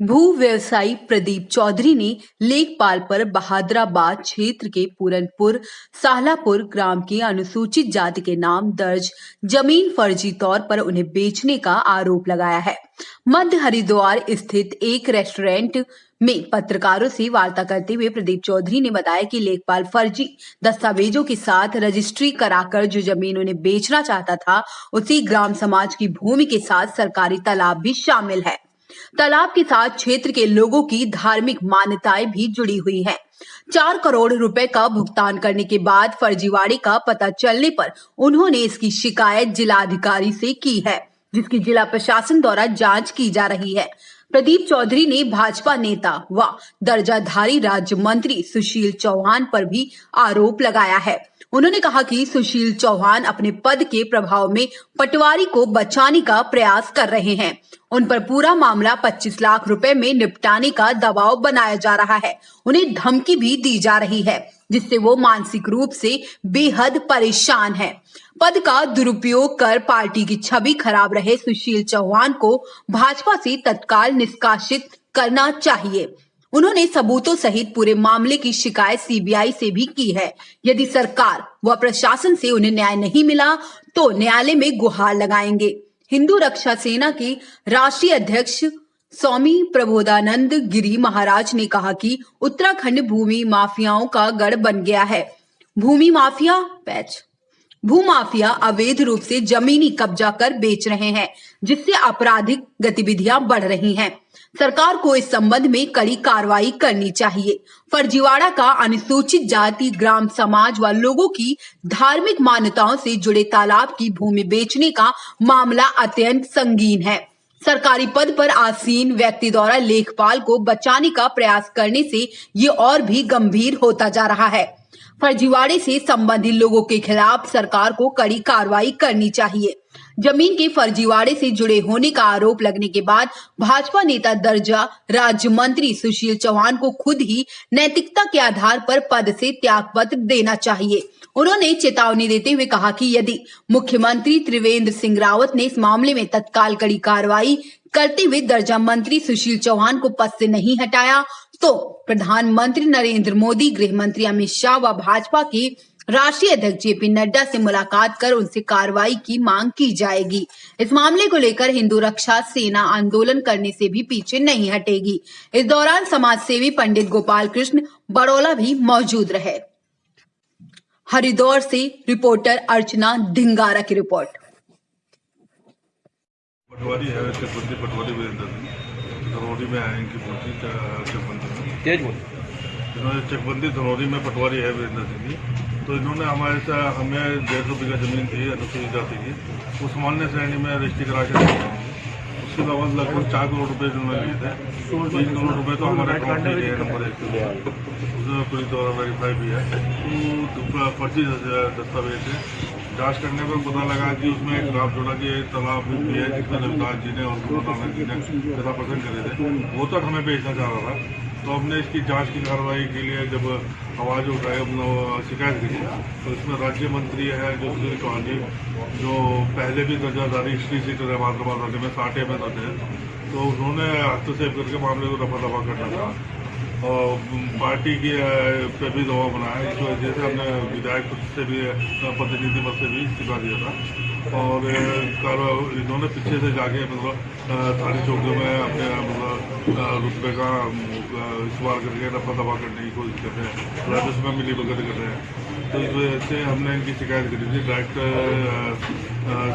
भू व्यवसायी प्रदीप चौधरी ने लेखपाल पर बहादुराबाद क्षेत्र के पूरनपुर साहलापुर ग्राम के अनुसूचित जाति के नाम दर्ज जमीन फर्जी तौर पर उन्हें बेचने का आरोप लगाया है। मध्य हरिद्वार स्थित एक रेस्टोरेंट में पत्रकारों से वार्ता करते हुए प्रदीप चौधरी ने बताया कि लेखपाल फर्जी दस्तावेजों के साथ रजिस्ट्री कराकर जो जमीन उन्हें बेचना चाहता था, उसी ग्राम समाज की भूमि के साथ सरकारी तालाब भी शामिल है। तालाब के साथ क्षेत्र के लोगों की धार्मिक मान्यताएं भी जुड़ी हुई हैं। 4 करोड़ रुपए का भुगतान करने के बाद फर्जीवाड़े का पता चलने पर उन्होंने इसकी शिकायत जिलाधिकारी से की है, जिसकी जिला प्रशासन द्वारा जांच की जा रही है। प्रदीप चौधरी ने भाजपा नेता व दर्जाधारी राज्य मंत्री सुशील चौहान पर भी आरोप लगाया है। उन्होंने कहा कि सुशील चौहान अपने पद के प्रभाव में पटवारी को बचाने का प्रयास कर रहे हैं। उन पर पूरा मामला 25 लाख रुपए में निपटाने का दबाव बनाया जा रहा है। उन्हें धमकी भी दी जा रही है, जिससे वो मानसिक रूप से बेहद परेशान है। पद का दुरुपयोग कर पार्टी की छवि खराब रहे सुशील चौहान को भाजपा से तत्काल निष्कासित करना चाहिए। उन्होंने सबूतों सहित पूरे मामले की शिकायत सीबीआई से भी की है। यदि सरकार व प्रशासन से उन्हें न्याय नहीं मिला तो न्यायालय में गुहार लगाएंगे। हिंदू रक्षा सेना के राष्ट्रीय अध्यक्ष स्वामी प्रबोधानंद गिरी महाराज ने कहा कि उत्तराखंड भूमि माफियाओं का गढ़ बन गया है। भूमाफिया अवैध रूप से जमीनी कब्जा कर बेच रहे हैं, जिससे आपराधिक गतिविधियां बढ़ रही हैं। सरकार को इस संबंध में कड़ी कार्रवाई करनी चाहिए। फर्जीवाड़ा का अनुसूचित जाति ग्राम समाज व लोगों की धार्मिक मान्यताओं से जुड़े तालाब की भूमि बेचने का मामला अत्यंत संगीन है। सरकारी पद पर आसीन व्यक्ति द्वारा लेखपाल को बचाने का प्रयास करने से ये और भी गंभीर होता जा रहा है। फर्जीवाड़े से संबंधित लोगों के खिलाफ सरकार को कड़ी कार्रवाई करनी चाहिए। जमीन के फर्जीवाड़े से जुड़े होने का आरोप लगने के बाद भाजपा नेता दर्जा राज्य मंत्री सुशील चौहान को खुद ही नैतिकता के आधार पर पद से त्यागपत्र देना चाहिए। उन्होंने चेतावनी देते हुए कहा कि यदि मुख्यमंत्री त्रिवेंद्र सिंह रावत ने इस मामले में तत्काल कड़ी कार्रवाई करते हुए दर्जा मंत्री सुशील चौहान को पद से नहीं हटाया तो प्रधानमंत्री नरेंद्र मोदी, गृह मंत्री अमित शाह व भाजपा के राष्ट्रीय अध्यक्ष जेपी नड्डा से मुलाकात कर उनसे कार्रवाई की मांग की जाएगी। इस मामले को लेकर हिंदू रक्षा सेना आंदोलन करने से भी पीछे नहीं हटेगी। इस दौरान समाज सेवी पंडित गोपाल कृष्ण बड़ौला भी मौजूद रहे। हरिद्वार से रिपोर्टर अर्चना धिंगारा की रिपोर्ट। पटवारी है, पटवारी धनौरी में है, इनकी पूर्ति इन्होंने चकबंदी धनौरी में पटवारी है वीरेंद्र सिंह जी। तो इन्होंने हमें 150 बीघा जमीन थी अनुसूचित जाति की, उस मान्य श्रेणी में रजिस्ट्री करा के उसके बाबत लगभग 4 करोड़ रुपए इन्होंने लिए थे। 3 करोड़ रुपए तो हमारे अकाउंट में गए नंबर 1 उसमें पुलिस द्वारा वेरीफाई भी है। तो फर्जी दस्तावेज थे। जांच करने पर पता लगा कि उसमें एक ग्राफ जोड़ा कि तालाब भी है जिसमें रविदास जी ने और गुरुनानक जी ने कथा पसंद करे थे, वो तक हमें बेचना चाह रहा था। तो हमने इसकी जांच की कार्रवाई के लिए जब आवाज़ उठाई, शिकायत की, तो इसमें राज्य मंत्री है जो सुशील चौहान जी, जो पहले भी दर्जाधारी हिस्ट्री सीटर है मातृभाषा में 60 में थे, तो उन्होंने हस्तक्षेप करके मामले को रफा दफा करना था और पार्टी की पे भी दबाव बनाया। इस वजह से हमने विधायक से भी प्रतिनिधि पद से भी इस्तीफा दिया था और इन्होंने पीछे से जाके थाने चौकियों में अपने रुतबे का इस्तेमाल करके रफा दफा करने की कोशिश कर रहे हैं, राजस्व में मिली भगत कर रहे हैं। तो इस वजह से हमने इनकी शिकायत करी थी डायरेक्ट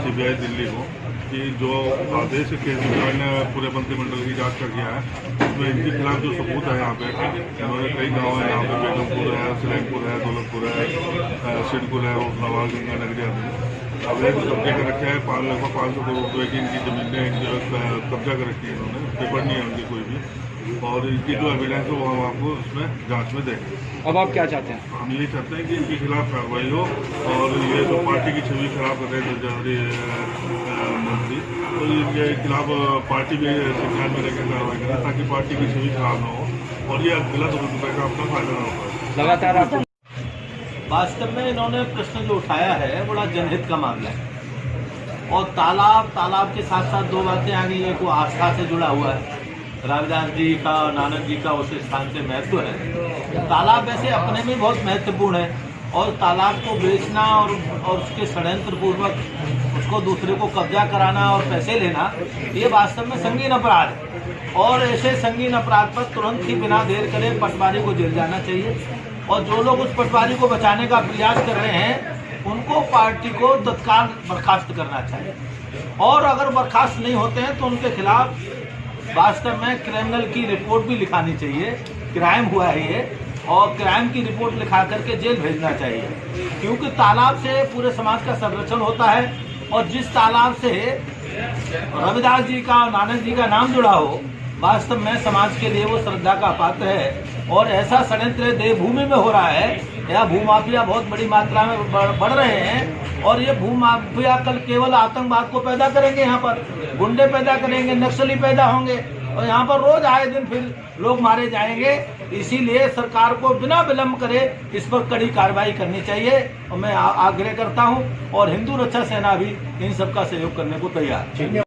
सीबीआई दिल्ली को कि जो आदेश केजरीवाल ने पूरे मंत्रिमंडल की जांच कर किया है, उसमें इनके खिलाफ जो सबूत है यहाँ पे, इन्होंने कई गाँव है यहाँ पे, बेगमपुर है, सिलैनपुर है, दौलतपुर है, सिडकुल है, नवाज गंगा नगरी आदि अवैध कब्जे कर रखे हैं। लगभग 500 करोड़ रुपये की इनकी जमीनें कब्जा कर रखी है इन्होंने, पेपर नहीं है उनकी कोई भी, और इनकी जो एविडेंस है वो हम आपको उसमें जांच में देंगे। अब आप क्या चाहते हैं? हम ये चाहते हैं कि इनके खिलाफ कार्रवाई हो और ये जो पार्टी की छवि खराब कर रहे हैं मंत्री, तो इनके खिलाफ पार्टी भी संज्ञान में लेकर कार्रवाई करें ताकि पार्टी की छवि खराब ना हो और ये गलत रुपये का अपना फायदा ना हो। लगातार वास्तव में इन्होंने प्रश्न जो उठाया है बड़ा जनहित का मामला है और तालाब के साथ साथ 2 बातें आ गई है। को आस्था से जुड़ा हुआ है, रविदास जी का और नानक जी का उस स्थान से महत्व है। तालाब वैसे अपने में बहुत महत्वपूर्ण है और तालाब को बेचना और उसके षड्यंत्र पूर्वक उसको दूसरे को कब्जा कराना और पैसे लेना, ये वास्तव में संगीन अपराध है और ऐसे संगीन अपराध पर तुरंत ही बिना देर करे पटवारी को जेल जाना चाहिए और जो लोग उस पटवारी को बचाने का प्रयास कर रहे हैं उनको पार्टी को तत्काल बर्खास्त करना चाहिए और अगर बर्खास्त नहीं होते हैं तो उनके खिलाफ वास्तव में क्रिमिनल की रिपोर्ट भी लिखानी चाहिए। क्राइम हुआ है ये और क्राइम की रिपोर्ट लिखा करके जेल भेजना चाहिए, क्योंकि तालाब से पूरे समाज का संरक्षण होता है और जिस तालाब से रविदास जी का और नानक जी का नाम जुड़ा हो, वास्तव में समाज के लिए वो श्रद्धा का पात्र है। और ऐसा षड्यंत्र देवभूमि में हो रहा है, यहाँ भूमाफिया बहुत बड़ी मात्रा में बढ़ रहे हैं और ये भूमाफिया कल केवल आतंकवाद को पैदा करेंगे, यहाँ पर गुंडे पैदा करेंगे, नक्सली पैदा होंगे और यहाँ पर रोज आए दिन फिर लोग मारे जाएंगे। इसीलिए सरकार को बिना विलंब करे इस पर कड़ी कार्रवाई करनी चाहिए और मैं आग्रह करता हूँ और हिंदू रक्षा सेना भी इन सबका सहयोग करने को तैयार है।